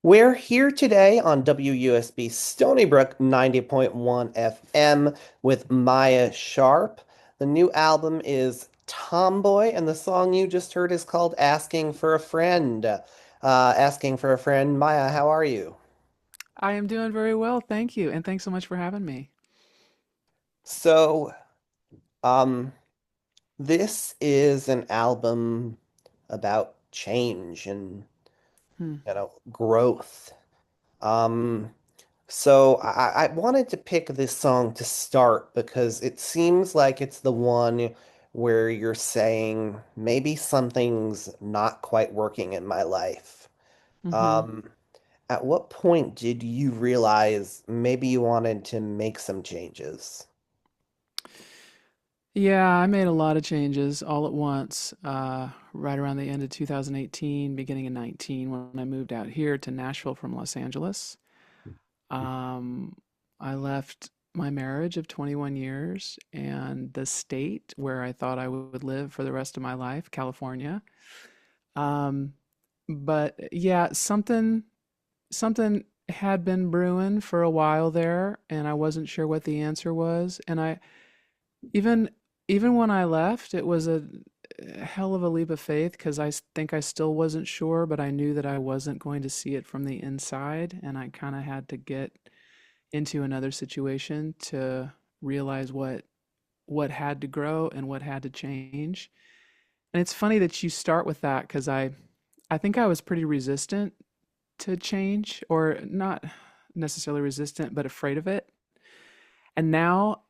We're here today on WUSB Stony Brook 90.1 FM with Maia Sharp. The new album is Tomboy, and the song you just heard is called Asking for a Friend. Asking for a Friend. Maya, how are you? I am doing very well, thank you, and thanks so much for having me. So, um, this is an album about change and, Hmm. growth. Um, So I wanted to pick this song to start because it seems like it's the one where you're saying maybe something's not quite working in my life. Mm-hmm. Um, at what point did you realize maybe you wanted to make some changes? Yeah, I made a lot of changes all at once, right around the end of 2018, beginning of 19, when I moved out here to Nashville from Los Angeles. Um, I left my marriage of 21 years and the state where I thought I would live for the rest of my life, California. Um, but yeah, something had been brewing for a while there, and I wasn't sure what the answer was. And I even even when I left, it was a hell of a leap of faith because think I still wasn't sure, but I knew that I wasn't going to see it from the inside, and I kind of had to get into another situation to realize what had to grow and what had to change. And it's funny that you start with that because I think I was pretty resistant to change, or not necessarily resistant, but afraid of it. And now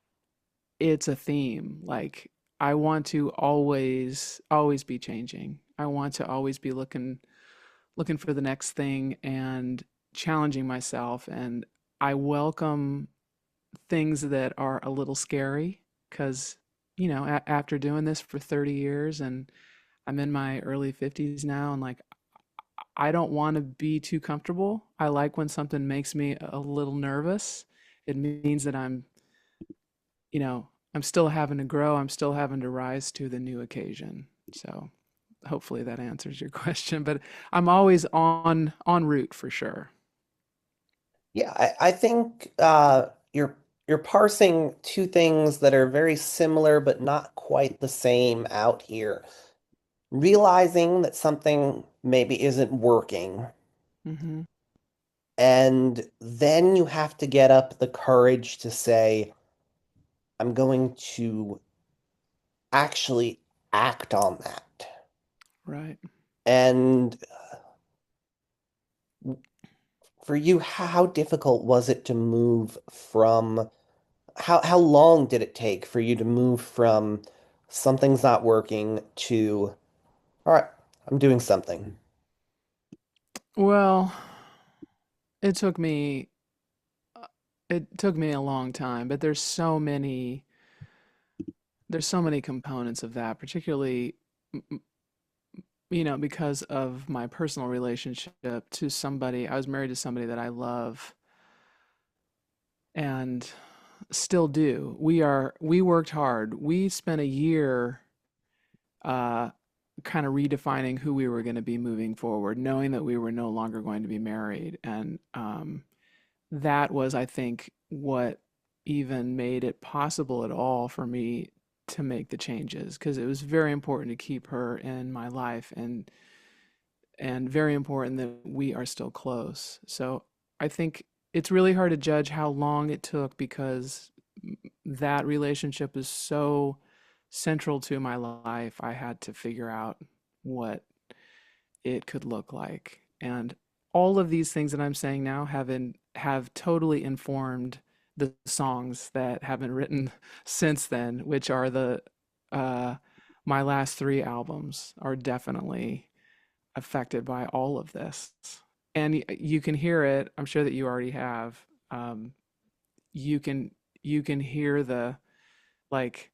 it's a theme. Like, I want to always be changing. I want to always be looking for the next thing and challenging myself. And I welcome things that are a little scary because, after doing this for 30 years and I'm in my early 50s now, and like, I don't want to be too comfortable. I like when something makes me a little nervous. It means that you know, I'm still having to grow. I'm still having to rise to the new occasion. So hopefully that answers your question, but I'm always on route for sure. Yeah, I think you're parsing two things that are very similar but not quite the same out here. Realizing that something maybe isn't working. Hmm. And then you have to get up the courage to say, I'm going to actually act on that. Right. And for you, how difficult was it to move from, how long did it take for you to move from something's not working to, all right, I'm doing something? Well, it took me it took me a long time, but there's so many components of that, particularly because of my personal relationship to somebody. I was married to somebody that I love and still do. We worked hard. We spent a year uh kind of redefining who we were going to be moving forward, knowing that we were no longer going to be married. And that was, I think, what even made it possible at all for me to make the changes, because it was very important to keep her in my life, and very important that we are still close. So I think it's really hard to judge how long it took because that relationship is so central to my life. I had to figure out what it could look like. And all of these things that I'm saying now have totally informed the songs that have been written since then, which are the uh my last three albums are definitely affected by all of this. And you can hear it. I'm sure that you already have. Um, you can you can hear the, like,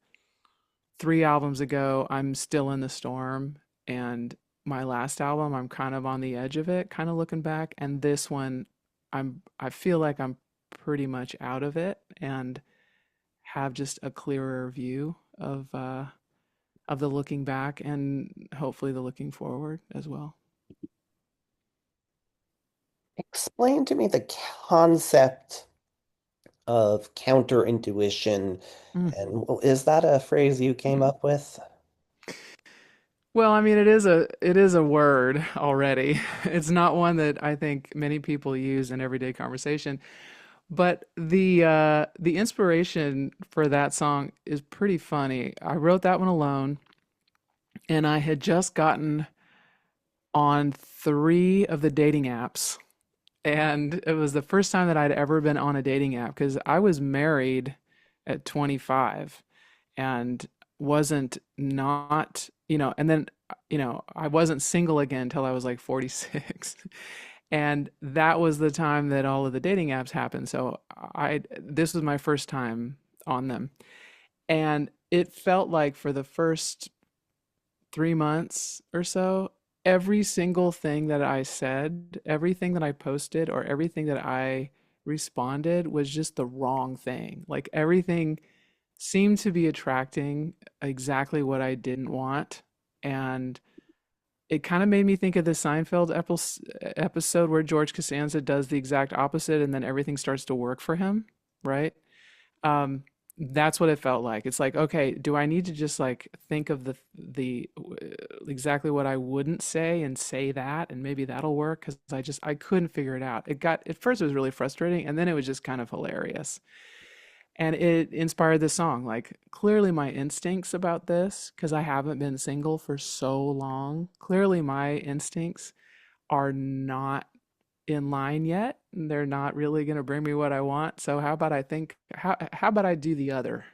three albums ago, I'm still in the storm, and my last album, I'm kind of on the edge of it, kind of looking back, and this one, I feel like I'm pretty much out of it and have just a clearer view of the looking back and hopefully the looking forward as well. Explain to me the concept of counterintuition, Mm. and is that a phrase you came up with? Well, I mean, it is a word already. It's not one that I think many people use in everyday conversation. But the inspiration for that song is pretty funny. I wrote that one alone, and I had just gotten on three of the dating apps, and it was the first time that I'd ever been on a dating app because I was married at 25 and wasn't not, and then, I wasn't single again until I was like 46. And that was the time that all of the dating apps happened. So this was my first time on them. And it felt like for the first 3 months or so, every single thing that I said, everything that I posted, or everything that I responded was just the wrong thing. Like everything seemed to be attracting exactly what I didn't want. And it kind of made me think of the Seinfeld episode where George Costanza does the exact opposite and then everything starts to work for him, right? Um, that's what it felt like. It's like, okay, do I need to just like think of the exactly what I wouldn't say and say that and maybe that'll work because I couldn't figure it out. It got at first it was really frustrating and then it was just kind of hilarious. And it inspired this song. Like clearly my instincts about this because I haven't been single for so long. Clearly my instincts are not in line yet. They're not really going to bring me what I want. So how about I do the other?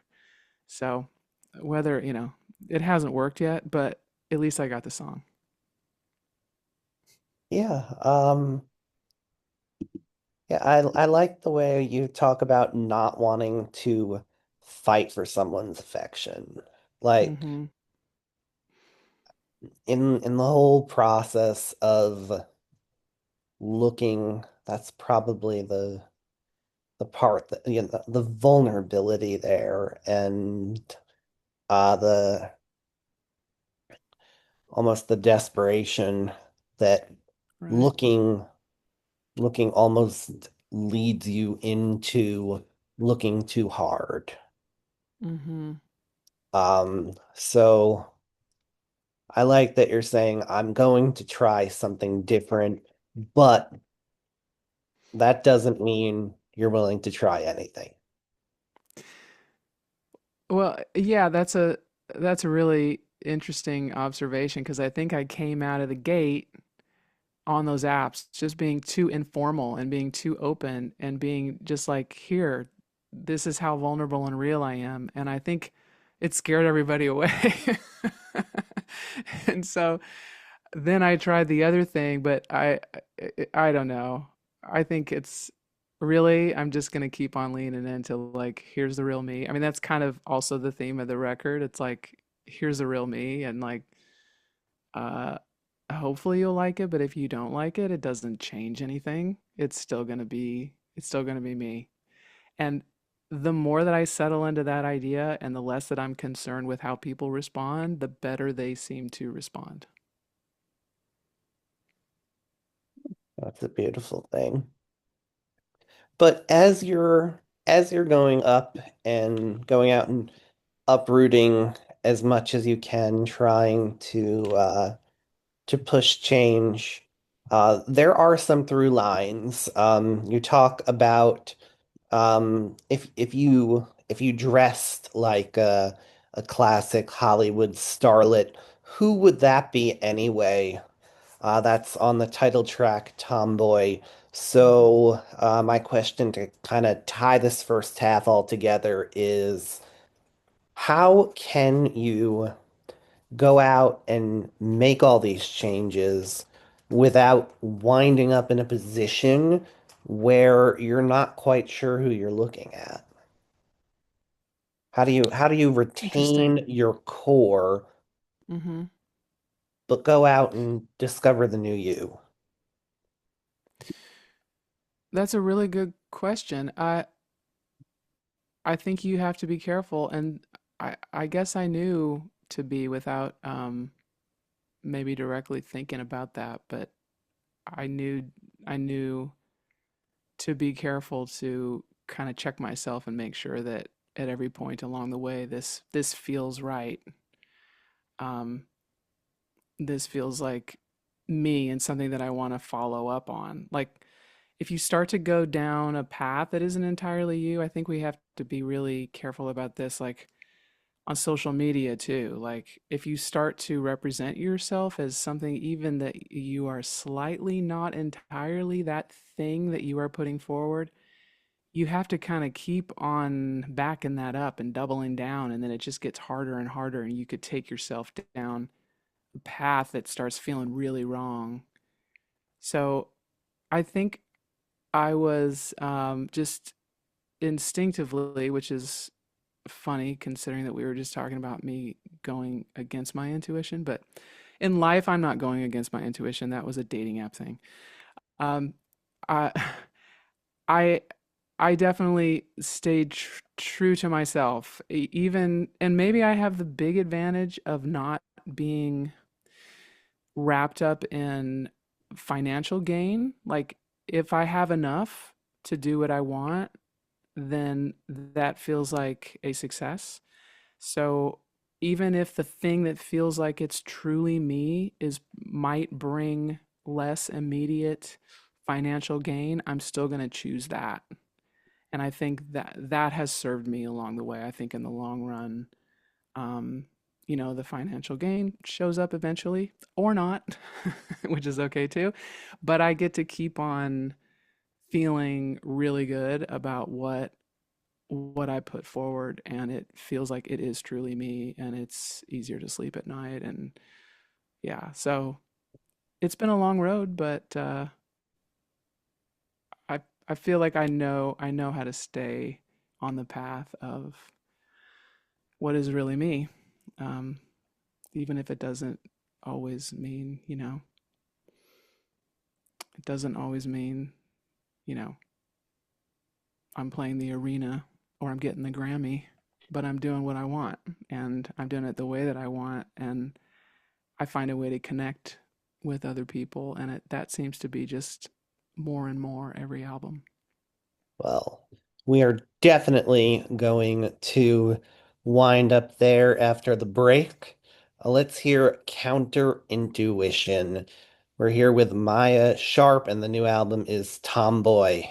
So whether, it hasn't worked yet, but at least I got the song. Yeah, yeah, I like the way you talk about not wanting to fight for someone's affection. Like Mm-hmm. in the whole process of looking, that's probably the part that the vulnerability there and the almost the desperation that Right. looking looking almost leads you into looking too hard. Mm-hmm. So I like that you're saying I'm going to try something different, but that doesn't mean you're willing to try anything. Well, yeah, that's a really interesting observation because I think I came out of the gate on those apps just being too informal and being too open and being just like, here, this is how vulnerable and real I am. And I think it scared everybody away. And so then I tried the other thing, but I don't know. I think it's really I'm just gonna keep on leaning into like here's the real me. I mean that's kind of also the theme of the record. It's like here's the real me and like uh hopefully you'll like it, but if you don't like it, it doesn't change anything. It's still gonna be me. And the more that I settle into that idea and the less that I'm concerned with how people respond, the better they seem to respond. That's a beautiful thing. But as you're going up and going out and uprooting as much as you can, trying to push change, there are some through lines. You talk about if you dressed like a classic Hollywood starlet, who would that be anyway? That's on the title track, Tomboy. Mhm. So, my question to kind of tie this first half all together is how can you go out and make all these changes without winding up in a position where you're not quite sure who you're looking at? How do you Interesting. retain your core Mhm. but go out and discover the new you? That's a really good question. I think you have to be careful, and I guess I knew to be without maybe directly thinking about that, but I knew I knew to be careful to kind of check myself and make sure that at every point along the way, this feels right. Um, this feels like me and something that I want to follow up on. Like if you start to go down a path that isn't entirely you, I think we have to be really careful about this. Like on social media too. Like if you start to represent yourself as something even that you are slightly not entirely that thing that you are putting forward, you have to kind of keep on backing that up and doubling down, and then it just gets harder and harder, and you could take yourself down a path that starts feeling really wrong. So I think I was just instinctively, which is funny considering that we were just talking about me going against my intuition, but in life I'm not going against my intuition. That was a dating app thing. Um, I I I definitely stayed true to myself, even, and maybe I have the big advantage of not being wrapped up in financial gain. Like if I have enough to do what I want, then that feels like a success. So even if the thing that feels like it's truly me is might bring less immediate financial gain, I'm still going to choose that. And I think that that has served me along the way. I think in the long run, um, the financial gain shows up eventually or not, which is okay too. But I get to keep on feeling really good about what I put forward, and it feels like it is truly me, and it's easier to sleep at night. And yeah, so it's been a long road, but I feel like I know how to stay on the path of what is really me, um, even if it doesn't always mean, it doesn't always mean, you know, I'm playing the arena or I'm getting the Grammy, but I'm doing what I want and I'm doing it the way that I want, and I find a way to connect with other people, and that seems to be just more and more every album. Well, we are definitely going to wind up there after the break. Let's hear Counter Intuition. We're here with Maia Sharp, and the new album is Tomboy.